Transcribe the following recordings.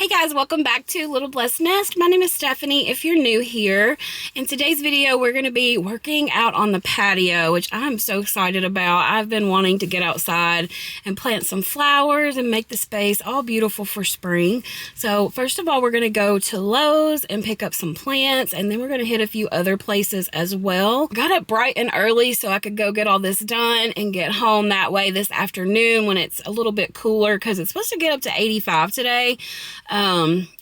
Hey guys, welcome back to Little Blessed Nest. My name is Stephanie if you're new here. In today's video, we're going to be working out on the patio, which I'm so excited about. I've been wanting to get outside and plant some flowers and make the space all beautiful for spring. So first of all, we're going to go to Lowe's and pick up some plants, and then we're going to hit a few other places as well. Got up bright and early so I could go get all this done and get home that way this afternoon when it's a little bit cooler, because it's supposed to get up to 85 today.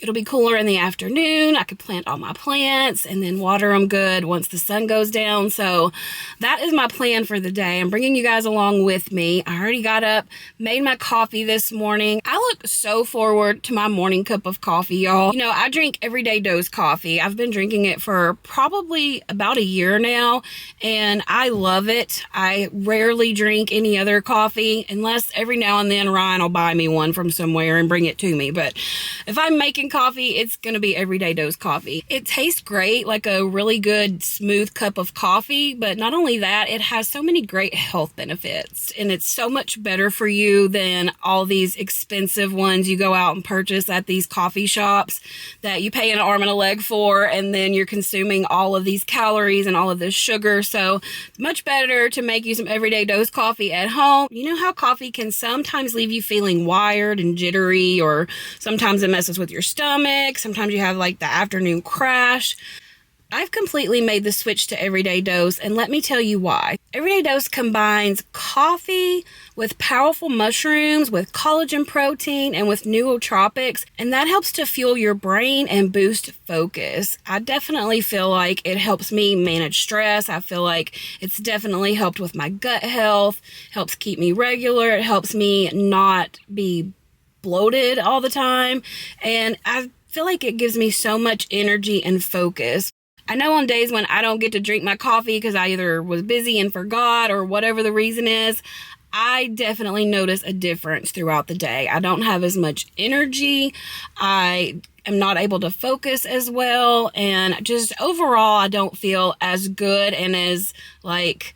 It'll be cooler in the afternoon. I could plant all my plants and then water them good once the sun goes down. So that is my plan for the day. I'm bringing you guys along with me. I already got up, made my coffee this morning. I look so forward to my morning cup of coffee, y'all. You know, I drink Everyday Dose coffee. I've been drinking it for probably about a year now, and I love it. I rarely drink any other coffee unless every now and then Ryan will buy me one from somewhere and bring it to me. But if I'm making coffee, it's going to be Everyday Dose coffee. It tastes great, like a really good smooth cup of coffee, but not only that, it has so many great health benefits, and it's so much better for you than all these expensive ones you go out and purchase at these coffee shops that you pay an arm and a leg for, and then you're consuming all of these calories and all of this sugar. So much better to make you some Everyday Dose coffee at home. You know how coffee can sometimes leave you feeling wired and jittery, or sometimes it messes with your stomach. Sometimes you have like the afternoon crash. I've completely made the switch to Everyday Dose, and let me tell you why. Everyday Dose combines coffee with powerful mushrooms, with collagen protein, and with nootropics, and that helps to fuel your brain and boost focus. I definitely feel like it helps me manage stress. I feel like it's definitely helped with my gut health, helps keep me regular, it helps me not be bloated all the time, and I feel like it gives me so much energy and focus. I know on days when I don't get to drink my coffee because I either was busy and forgot or whatever the reason is, I definitely notice a difference throughout the day. I don't have as much energy. I am not able to focus as well, and just overall I don't feel as good and as like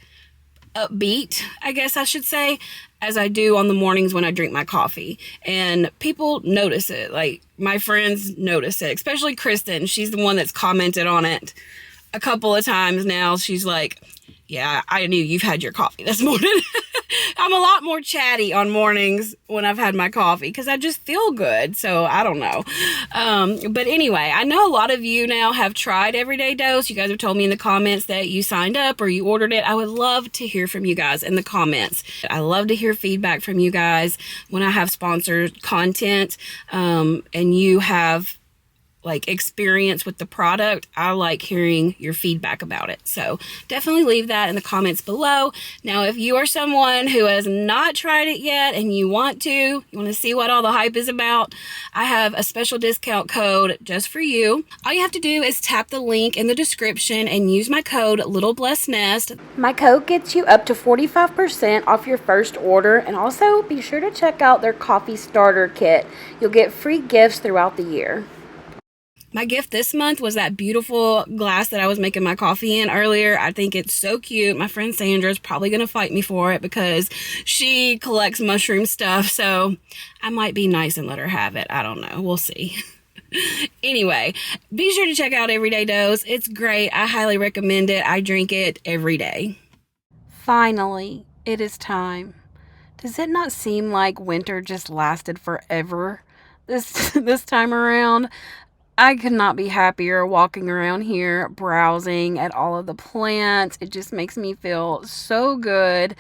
upbeat, I guess I should say, as I do on the mornings when I drink my coffee. And people notice it. Like, my friends notice it, especially Kristen. She's the one that's commented on it a couple of times now. She's like, yeah, I knew you've had your coffee this morning. I'm a lot more chatty on mornings when I've had my coffee because I just feel good. So I don't know. But anyway, I know a lot of you now have tried Everyday Dose. You guys have told me in the comments that you signed up or you ordered it. I would love to hear from you guys in the comments. I love to hear feedback from you guys when I have sponsored content, and you have like experience with the product. I like hearing your feedback about it. So definitely leave that in the comments below. Now, if you are someone who has not tried it yet and you want to see what all the hype is about, I have a special discount code just for you. All you have to do is tap the link in the description and use my code Little Blessed Nest. My code gets you up to 45% off your first order, and also be sure to check out their coffee starter kit. You'll get free gifts throughout the year. My gift this month was that beautiful glass that I was making my coffee in earlier. I think it's so cute. My friend Sandra's probably going to fight me for it because she collects mushroom stuff. So I might be nice and let her have it. I don't know. We'll see. Anyway, be sure to check out Everyday Dose. It's great. I highly recommend it. I drink it every day. Finally, it is time. Does it not seem like winter just lasted forever this time around? I could not be happier walking around here, browsing at all of the plants. It just makes me feel so good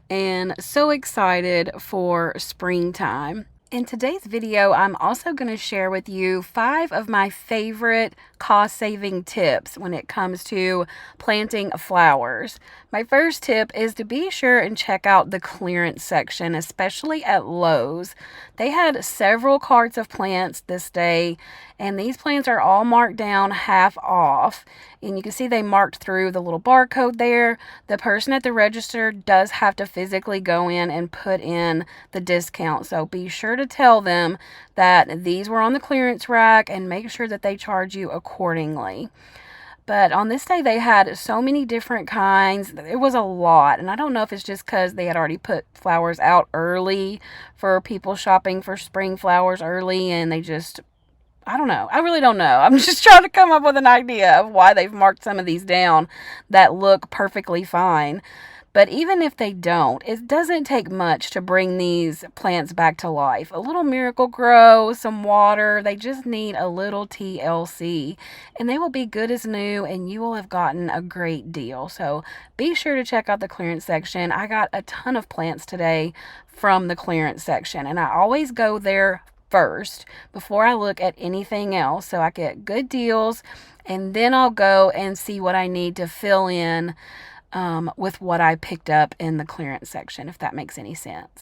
and so excited for springtime. In today's video, I'm also going to share with you 5 of my favorite cost-saving tips when it comes to planting flowers. My first tip is to be sure and check out the clearance section, especially at Lowe's. They had several carts of plants this day, and these plants are all marked down half off. And you can see they marked through the little barcode there. The person at the register does have to physically go in and put in the discount. So be sure to tell them that these were on the clearance rack and make sure that they charge you accordingly. But on this day, they had so many different kinds. It was a lot. And I don't know if it's just because they had already put flowers out early for people shopping for spring flowers early, and they just I don't know. I really don't know. I'm just trying to come up with an idea of why they've marked some of these down that look perfectly fine. But even if they don't, it doesn't take much to bring these plants back to life. A little miracle grow, some water, they just need a little TLC, and they will be good as new, and you will have gotten a great deal. So be sure to check out the clearance section. I got a ton of plants today from the clearance section, and I always go there first before I look at anything else, so I get good deals, and then I'll go and see what I need to fill in with what I picked up in the clearance section, if that makes any sense.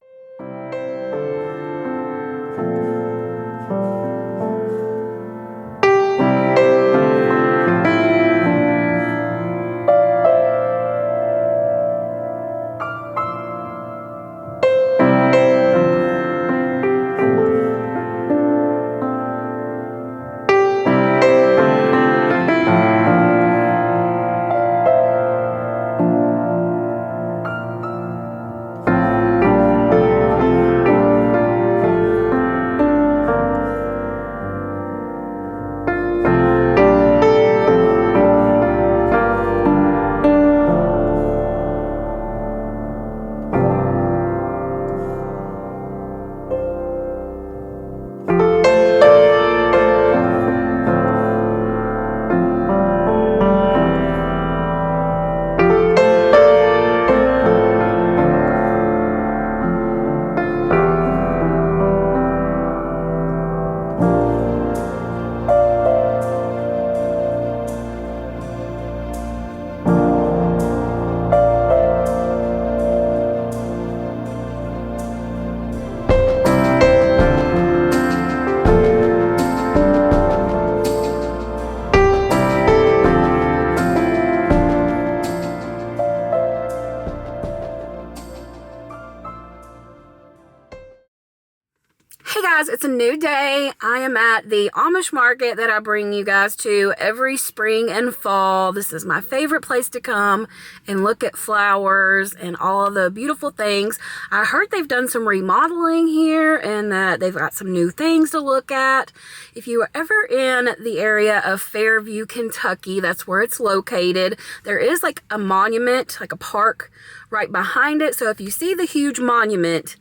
Hey guys, it's a new day. I am at the Amish market that I bring you guys to every spring and fall. This is my favorite place to come and look at flowers and all of the beautiful things. I heard they've done some remodeling here and that they've got some new things to look at. If you are ever in the area of Fairview, Kentucky, that's where it's located. There is like a monument, like a park right behind it. So if you see the huge monument,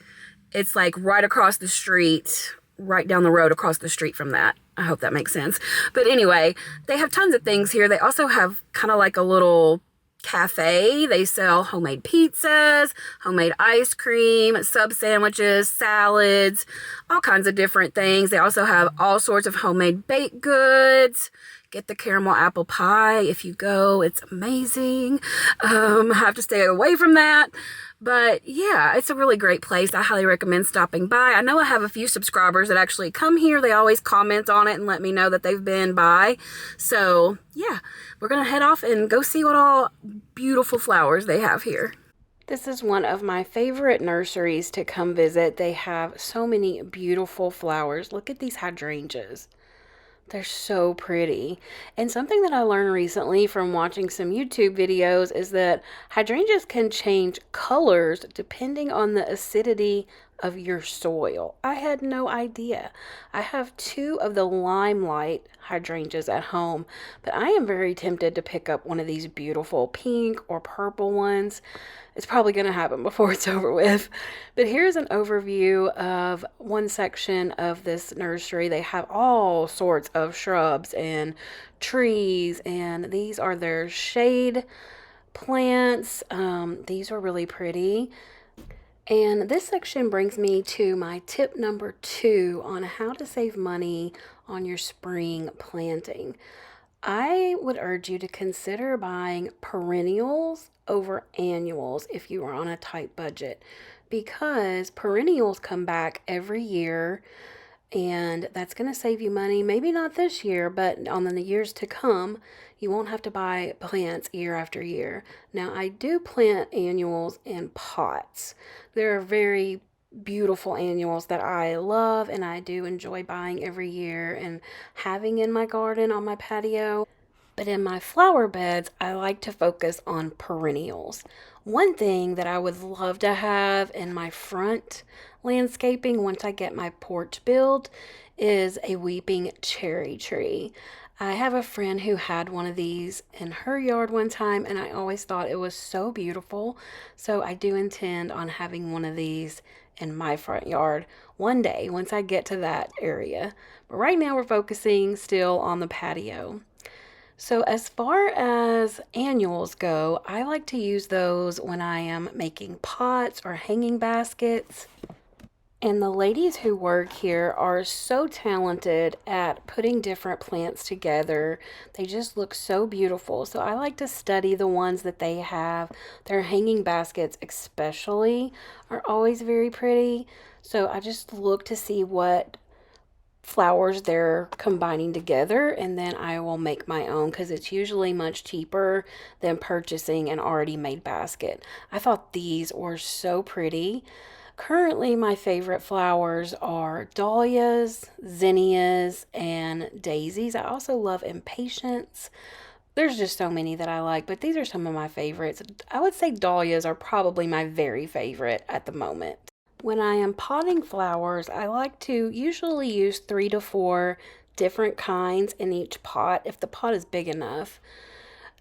it's like right across the street, right down the road across the street from that. I hope that makes sense. But anyway, they have tons of things here. They also have kind of like a little cafe. They sell homemade pizzas, homemade ice cream, sub sandwiches, salads, all kinds of different things. They also have all sorts of homemade baked goods. Get the caramel apple pie if you go. It's amazing. Have to stay away from that. But yeah, it's a really great place. I highly recommend stopping by. I know I have a few subscribers that actually come here. They always comment on it and let me know that they've been by. So yeah, we're going to head off and go see what all beautiful flowers they have here. This is one of my favorite nurseries to come visit. They have so many beautiful flowers. Look at these hydrangeas. They're so pretty. And something that I learned recently from watching some YouTube videos is that hydrangeas can change colors depending on the acidity of your soil. I had no idea. I have 2 of the limelight hydrangeas at home, but I am very tempted to pick up one of these beautiful pink or purple ones. It's probably going to happen before it's over with. But here's an overview of one section of this nursery. They have all sorts of shrubs and trees, and these are their shade plants. These are really pretty. And this section brings me to my tip number 2 on how to save money on your spring planting. I would urge you to consider buying perennials over annuals if you are on a tight budget, because perennials come back every year and that's going to save you money. Maybe not this year, but on the years to come, you won't have to buy plants year after year. Now, I do plant annuals in pots. They're very beautiful annuals that I love and I do enjoy buying every year and having in my garden on my patio. But in my flower beds, I like to focus on perennials. One thing that I would love to have in my front landscaping once I get my porch built is a weeping cherry tree. I have a friend who had one of these in her yard one time, and I always thought it was so beautiful. So I do intend on having one of these in my front yard one day once I get to that area. But right now we're focusing still on the patio. So, as far as annuals go, I like to use those when I am making pots or hanging baskets. And the ladies who work here are so talented at putting different plants together. They just look so beautiful. So I like to study the ones that they have. Their hanging baskets, especially, are always very pretty. So I just look to see what flowers they're combining together, and then I will make my own because it's usually much cheaper than purchasing an already made basket. I thought these were so pretty. Currently, my favorite flowers are dahlias, zinnias, and daisies. I also love impatiens. There's just so many that I like, but these are some of my favorites. I would say dahlias are probably my very favorite at the moment. When I am potting flowers, I like to usually use 3 to 4 different kinds in each pot if the pot is big enough.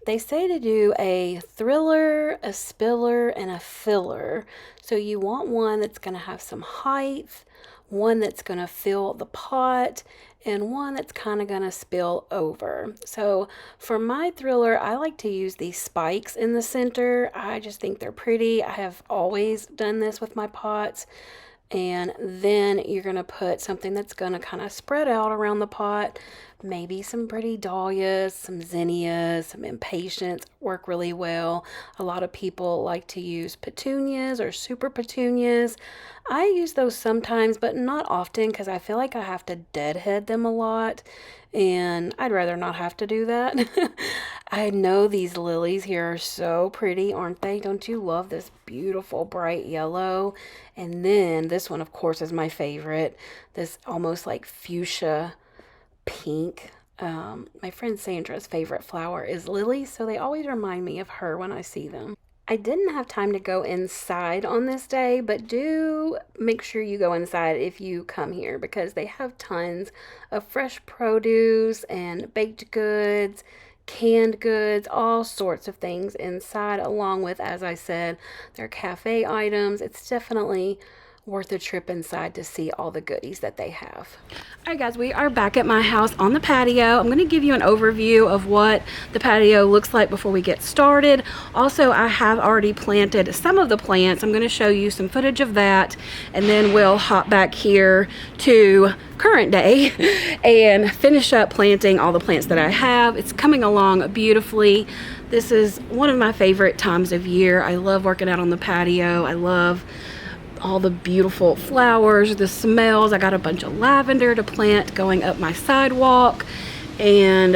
They say to do a thriller, a spiller, and a filler. So you want one that's going to have some height, one that's going to fill the pot, and one that's kind of going to spill over. So for my thriller, I like to use these spikes in the center. I just think they're pretty. I have always done this with my pots. And then you're going to put something that's going to kind of spread out around the pot. Maybe some pretty dahlias, some zinnias, some impatiens work really well. A lot of people like to use petunias or super petunias. I use those sometimes, but not often because I feel like I have to deadhead them a lot. And I'd rather not have to do that. I know these lilies here are so pretty, aren't they? Don't you love this beautiful bright yellow? And then this one, of course, is my favorite. This almost like fuchsia pink. My friend Sandra's favorite flower is lilies, so they always remind me of her when I see them. I didn't have time to go inside on this day, but do make sure you go inside if you come here because they have tons of fresh produce and baked goods, canned goods, all sorts of things inside, along with, as I said, their cafe items. It's definitely worth a trip inside to see all the goodies that they have. All right, guys, we are back at my house on the patio. I'm going to give you an overview of what the patio looks like before we get started. Also, I have already planted some of the plants. I'm going to show you some footage of that, and then we'll hop back here to current day and finish up planting all the plants that I have. It's coming along beautifully. This is one of my favorite times of year. I love working out on the patio. I love all the beautiful flowers, the smells. I got a bunch of lavender to plant going up my sidewalk, and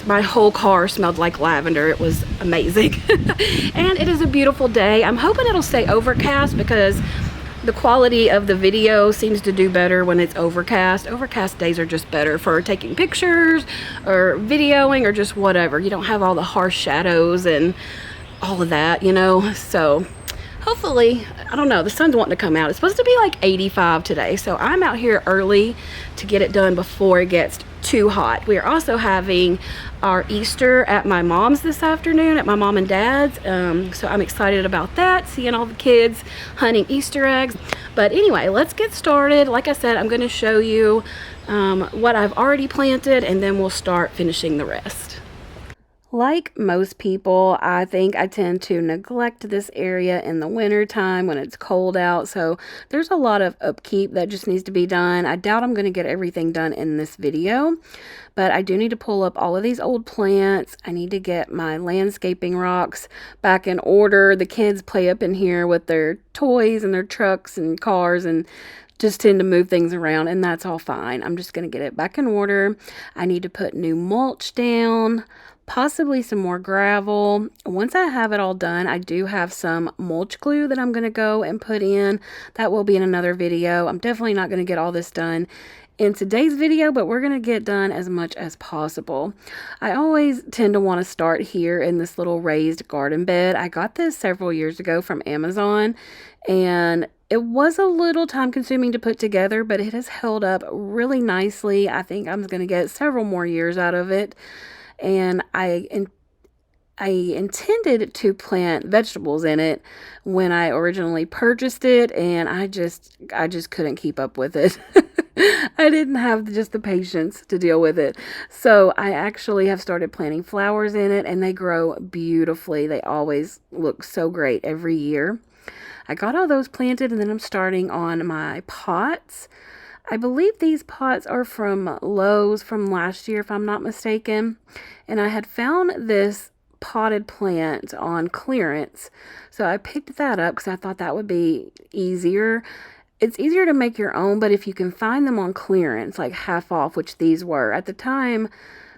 my whole car smelled like lavender. It was amazing. And it is a beautiful day. I'm hoping it'll stay overcast because the quality of the video seems to do better when it's overcast. Overcast days are just better for taking pictures or videoing or just whatever. You don't have all the harsh shadows and all of that, so hopefully, I don't know, the sun's wanting to come out. It's supposed to be like 85 today, so I'm out here early to get it done before it gets too hot. We are also having our Easter at my mom's this afternoon, at my mom and dad's, so I'm excited about that, seeing all the kids hunting Easter eggs. But anyway, let's get started. Like I said, I'm going to show you what I've already planted, and then we'll start finishing the rest. Like most people, I think I tend to neglect this area in the winter time when it's cold out. So there's a lot of upkeep that just needs to be done. I doubt I'm going to get everything done in this video, but I do need to pull up all of these old plants. I need to get my landscaping rocks back in order. The kids play up in here with their toys and their trucks and cars and just tend to move things around, and that's all fine. I'm just going to get it back in order. I need to put new mulch down, possibly some more gravel. Once I have it all done, I do have some mulch glue that I'm going to go and put in. That will be in another video. I'm definitely not going to get all this done in today's video, but we're going to get done as much as possible. I always tend to want to start here in this little raised garden bed. I got this several years ago from Amazon, and It was a little time consuming to put together, but it has held up really nicely. I think I'm going to get several more years out of it. And I intended to plant vegetables in it when I originally purchased it, and I just couldn't keep up with it. I didn't have just the patience to deal with it. So I actually have started planting flowers in it, and they grow beautifully. They always look so great every year. I got all those planted, and then I'm starting on my pots. I believe these pots are from Lowe's from last year, if I'm not mistaken. And I had found this potted plant on clearance. So I picked that up because I thought that would be easier. It's easier to make your own, but if you can find them on clearance, like half off, which these were. At the time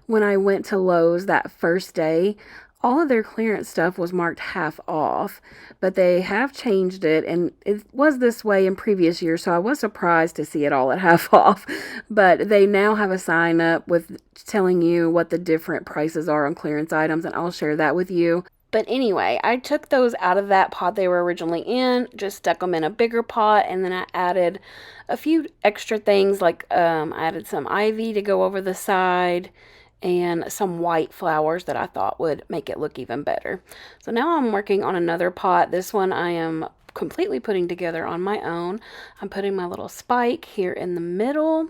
when I went to Lowe's that first day, all of their clearance stuff was marked half off, but they have changed it, and it was this way in previous years, so I was surprised to see it all at half off. But they now have a sign up with telling you what the different prices are on clearance items, and I'll share that with you. But anyway, I took those out of that pot they were originally in, just stuck them in a bigger pot, and then I added a few extra things, like I added some ivy to go over the side, and some white flowers that I thought would make it look even better. So now I'm working on another pot. This one I am completely putting together on my own. I'm putting my little spike here in the middle,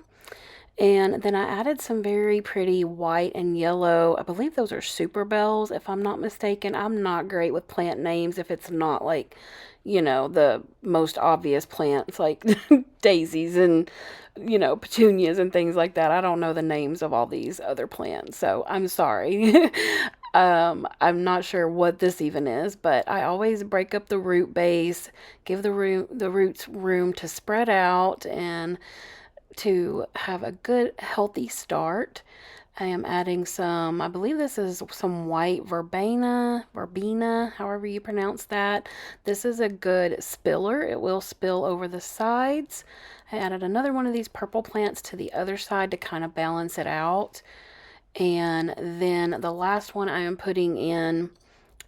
and then I added some very pretty white and yellow. I believe those are super bells, if I'm not mistaken. I'm not great with plant names if it's not like, the most obvious plants like daisies and, petunias and things like that. I don't know the names of all these other plants, so I'm sorry. I'm not sure what this even is, but I always break up the root base, give the roots room to spread out and to have a good healthy start. I am adding some, I believe this is some white verbena, however you pronounce that. This is a good spiller. It will spill over the sides. I added another one of these purple plants to the other side to kind of balance it out. And then the last one I am putting in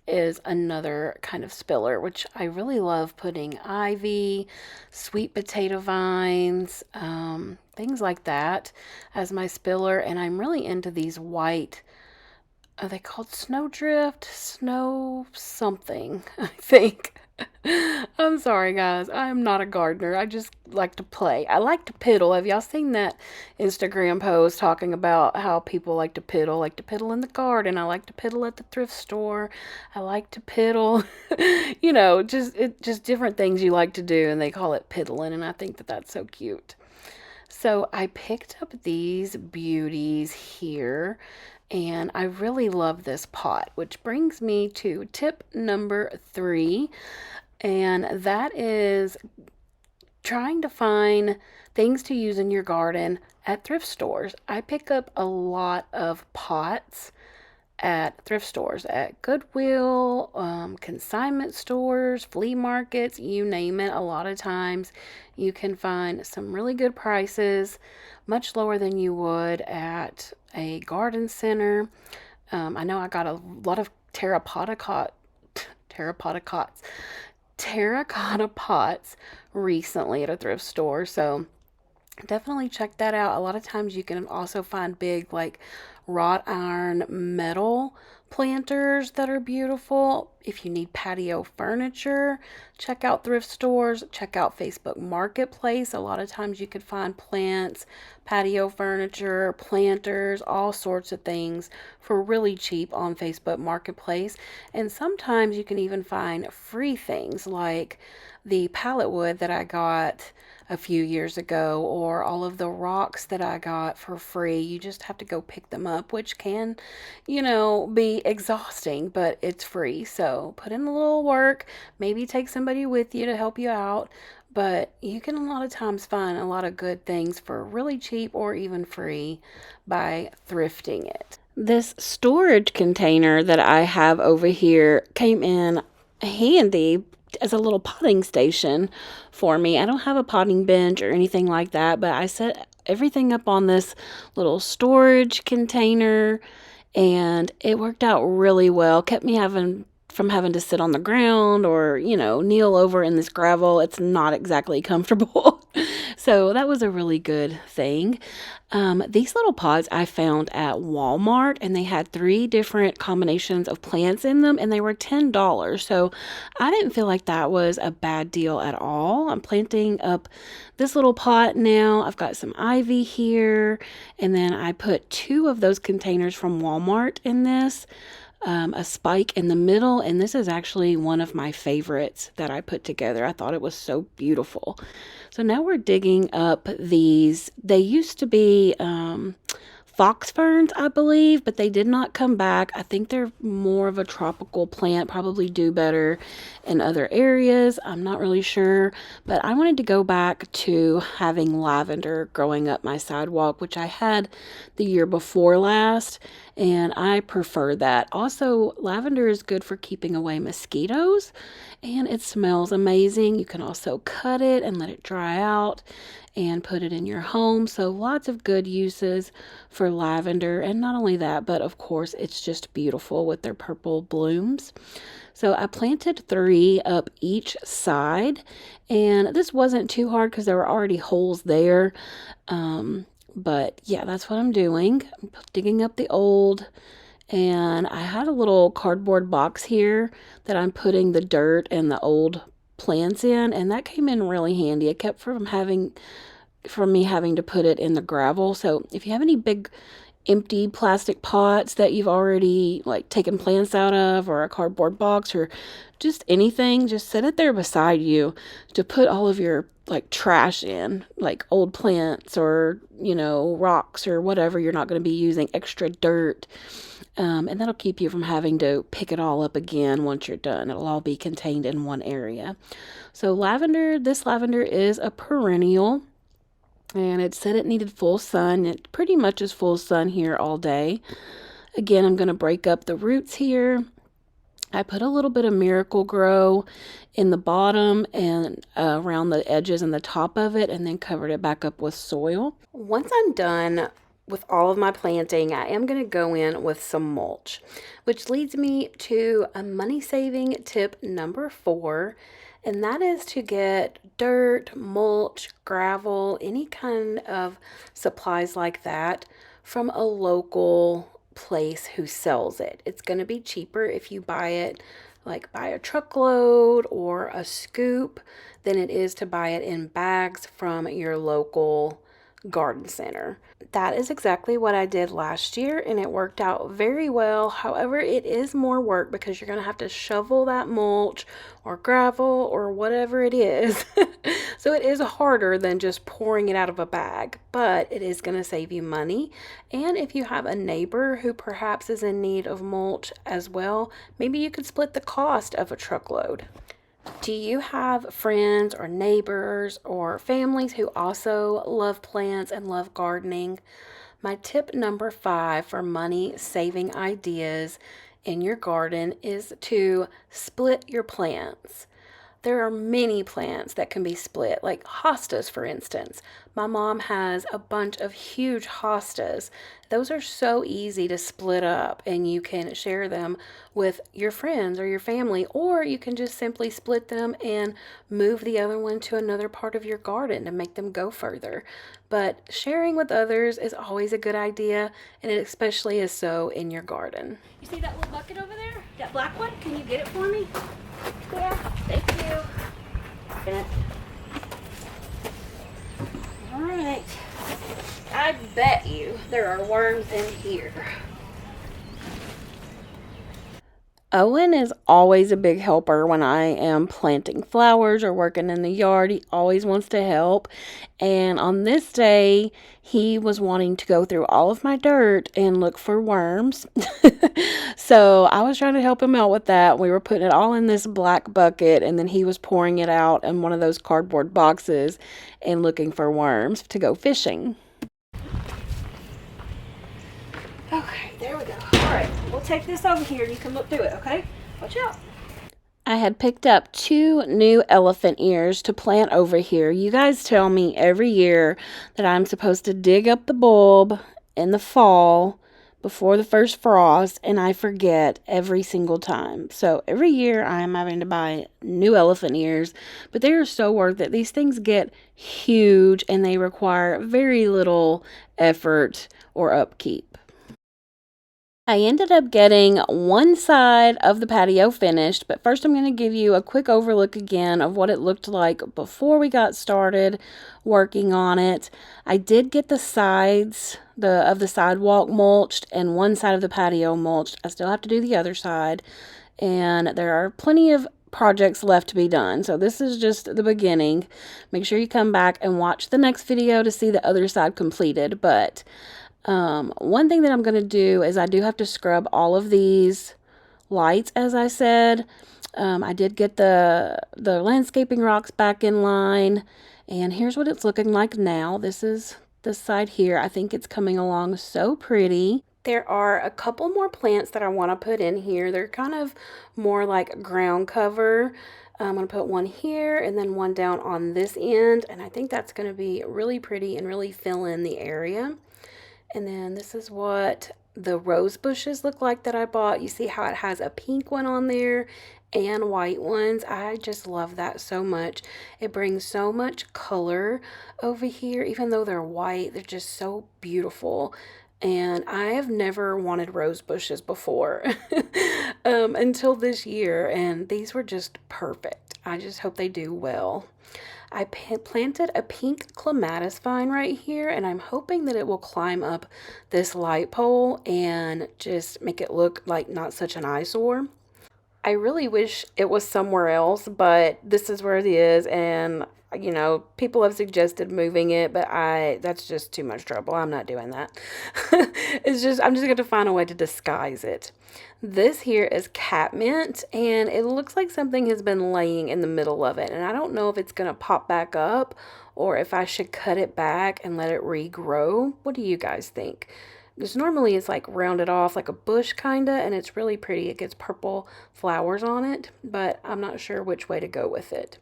is another kind of spiller, which I really love putting ivy, sweet potato vines, things like that as my spiller. And I'm really into these white, are they called snowdrift? Snow something, I think. I'm sorry, guys. I'm not a gardener. I just like to play. I like to piddle. Have y'all seen that Instagram post talking about how people like to piddle? Like to piddle in the garden. I like to piddle at the thrift store. I like to piddle. Just different things you like to do, and they call it piddling, and I think that that's so cute. So I picked up these beauties here, and I really love this pot, which brings me to tip number 3, and that is trying to find things to use in your garden at thrift stores. I pick up a lot of pots at thrift stores, at Goodwill, consignment stores, flea markets, you name it. A lot of times you can find some really good prices, much lower than you would at a garden center. I know I got a lot of terracotta pots recently at a thrift store, so definitely check that out. A lot of times you can also find big like wrought iron metal planters that are beautiful. If you need patio furniture, check out thrift stores, check out Facebook Marketplace. A lot of times you could find plants, patio furniture, planters, all sorts of things for really cheap on Facebook Marketplace. And sometimes you can even find free things like the pallet wood that I got a few years ago, or all of the rocks that I got for free. You just have to go pick them up, which can, be exhausting, but it's free. So put in a little work, maybe take somebody with you to help you out, but you can a lot of times find a lot of good things for really cheap or even free by thrifting it. This storage container that I have over here came in handy as a little potting station for me. I don't have a potting bench or anything like that, but I set everything up on this little storage container, and it worked out really well. Kept me having from having to sit on the ground or, you know, kneel over in this gravel. It's not exactly comfortable. So that was a really good thing. These little pods I found at Walmart, and they had 3 different combinations of plants in them, and they were $10. So I didn't feel like that was a bad deal at all. I'm planting up this little pot now. I've got some ivy here, and then I put 2 of those containers from Walmart in this. A spike in the middle, and this is actually one of my favorites that I put together. I thought it was so beautiful. So now we're digging up these. They used to be fox ferns, I believe, but they did not come back. I think they're more of a tropical plant, probably do better in other areas. I'm not really sure, but I wanted to go back to having lavender growing up my sidewalk, which I had the year before last, and I prefer that. Also, lavender is good for keeping away mosquitoes, and it smells amazing. You can also cut it and let it dry out and put it in your home. So lots of good uses for lavender. And not only that, but of course, it's just beautiful with their purple blooms. So I planted 3 up each side, and this wasn't too hard because there were already holes there. But yeah, that's what I'm doing. I'm digging up the old, and I had a little cardboard box here that I'm putting the dirt and the old plants in, and that came in really handy. It kept from me having to put it in the gravel. So if you have any big empty plastic pots that you've already like taken plants out of, or a cardboard box, or just anything, just set it there beside you to put all of your like trash in, like old plants or, you know, rocks or whatever you're not going to be using, extra dirt. And that'll keep you from having to pick it all up again once you're done. It'll all be contained in one area. So this lavender is a perennial, and it said it needed full sun. It pretty much is full sun here all day. Again, I'm going to break up the roots here. I put a little bit of Miracle Grow in the bottom and around the edges and the top of it, and then covered it back up with soil. Once I'm done with all of my planting, I am going to go in with some mulch, which leads me to a money-saving tip number 4, and that is to get dirt, mulch, gravel, any kind of supplies like that from a local place who sells it. It's going to be cheaper if you buy it like by a truckload or a scoop than it is to buy it in bags from your local garden center. That is exactly what I did last year, and it worked out very well. However, it is more work because you're going to have to shovel that mulch or gravel or whatever it is. So it is harder than just pouring it out of a bag, but it is going to save you money. And if you have a neighbor who perhaps is in need of mulch as well, maybe you could split the cost of a truckload. Do you have friends or neighbors or families who also love plants and love gardening? My tip number 5 for money saving ideas in your garden is to split your plants. There are many plants that can be split, like hostas, for instance. My mom has a bunch of huge hostas. Those are so easy to split up, and you can share them with your friends or your family, or you can just simply split them and move the other one to another part of your garden to make them go further. But sharing with others is always a good idea, and it especially is so in your garden. You see that little bucket over there? That black one? Can you get it for me? Yeah, thank you. All right. I bet you there are worms in here. Owen is always a big helper when I am planting flowers or working in the yard. He always wants to help. And on this day, he was wanting to go through all of my dirt and look for worms. So I was trying to help him out with that. We were putting it all in this black bucket, and then he was pouring it out in one of those cardboard boxes and looking for worms to go fishing. Okay, there we go. All right, we'll take this over here and you can look through it, okay? Watch out. I had picked up 2 new elephant ears to plant over here. You guys tell me every year that I'm supposed to dig up the bulb in the fall, before the first frost, and I forget every single time. So every year I am having to buy new elephant ears, but they are so worth it. These things get huge and they require very little effort or upkeep. I ended up getting one side of the patio finished, but first I'm going to give you a quick overlook again of what it looked like before we got started working on it. I did get the sides of the sidewalk mulched and one side of the patio mulched. I still have to do the other side, and there are plenty of projects left to be done. So this is just the beginning. Make sure you come back and watch the next video to see the other side completed, but one thing that I'm going to do is I do have to scrub all of these lights, as I said. I did get the landscaping rocks back in line, and here's what it's looking like now. This is the side here. I think it's coming along so pretty. There are a couple more plants that I want to put in here. They're kind of more like ground cover. I'm going to put one here and then one down on this end, and I think that's going to be really pretty and really fill in the area. And then this is what the rose bushes look like that I bought. You see how it has a pink one on there and white ones. I just love that so much. It brings so much color over here. Even though they're white, they're just so beautiful. And I have never wanted rose bushes before until this year. And these were just perfect. I just hope they do well. I planted a pink clematis vine right here, and I'm hoping that it will climb up this light pole and just make it look like not such an eyesore. I really wish it was somewhere else, but this is where it is, and you know, people have suggested moving it, but that's just too much trouble. I'm not doing that. I'm just going to find a way to disguise it. This here is catmint, and it looks like something has been laying in the middle of it, and I don't know if it's going to pop back up or if I should cut it back and let it regrow. What do you guys think? Because normally it's like rounded off like a bush kinda, and it's really pretty. It gets purple flowers on it, but I'm not sure which way to go with it.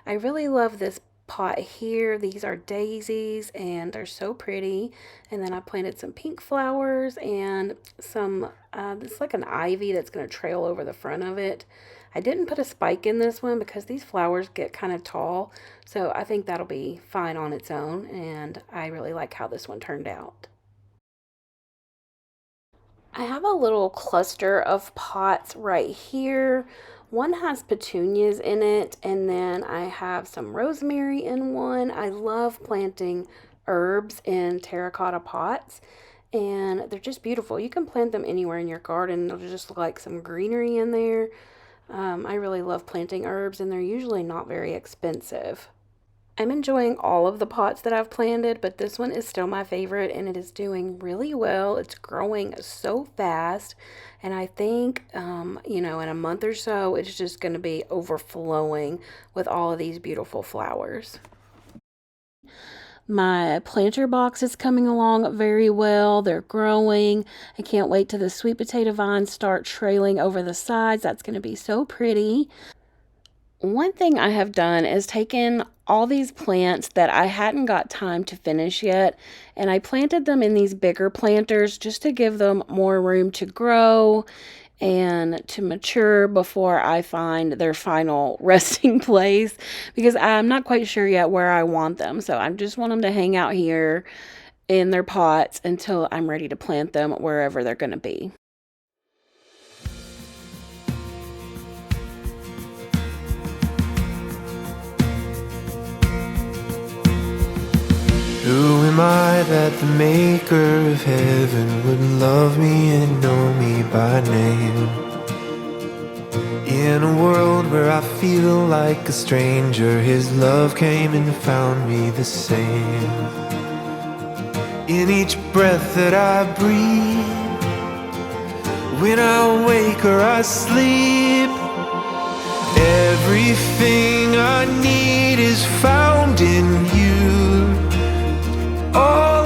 I really love this pot here. These are daisies and they're so pretty. And then I planted some pink flowers and some, it's like an ivy that's going to trail over the front of it. I didn't put a spike in this one because these flowers get kind of tall. So I think that'll be fine on its own. And I really like how this one turned out. I have a little cluster of pots right here. One has petunias in it, and then I have some rosemary in one. I love planting herbs in terracotta pots, and they're just beautiful. You can plant them anywhere in your garden. They'll just look like some greenery in there. I really love planting herbs, and they're usually not very expensive. I'm enjoying all of the pots that I've planted, but this one is still my favorite, and it is doing really well. It's growing so fast, and I think, you know, in a month or so, it's just going to be overflowing with all of these beautiful flowers. My planter box is coming along very well. They're growing. I can't wait till the sweet potato vines start trailing over the sides. That's going to be so pretty. One thing I have done is taken all these plants that I hadn't got time to finish yet, and I planted them in these bigger planters just to give them more room to grow and to mature before I find their final resting place, because I'm not quite sure yet where I want them. So I just want them to hang out here in their pots until I'm ready to plant them wherever they're going to be. Who am I that the maker of heaven wouldn't love me and know me by name? In a world where I feel like a stranger, His love came and found me the same. In each breath that I breathe, when I wake or I sleep, everything I need is found in You. All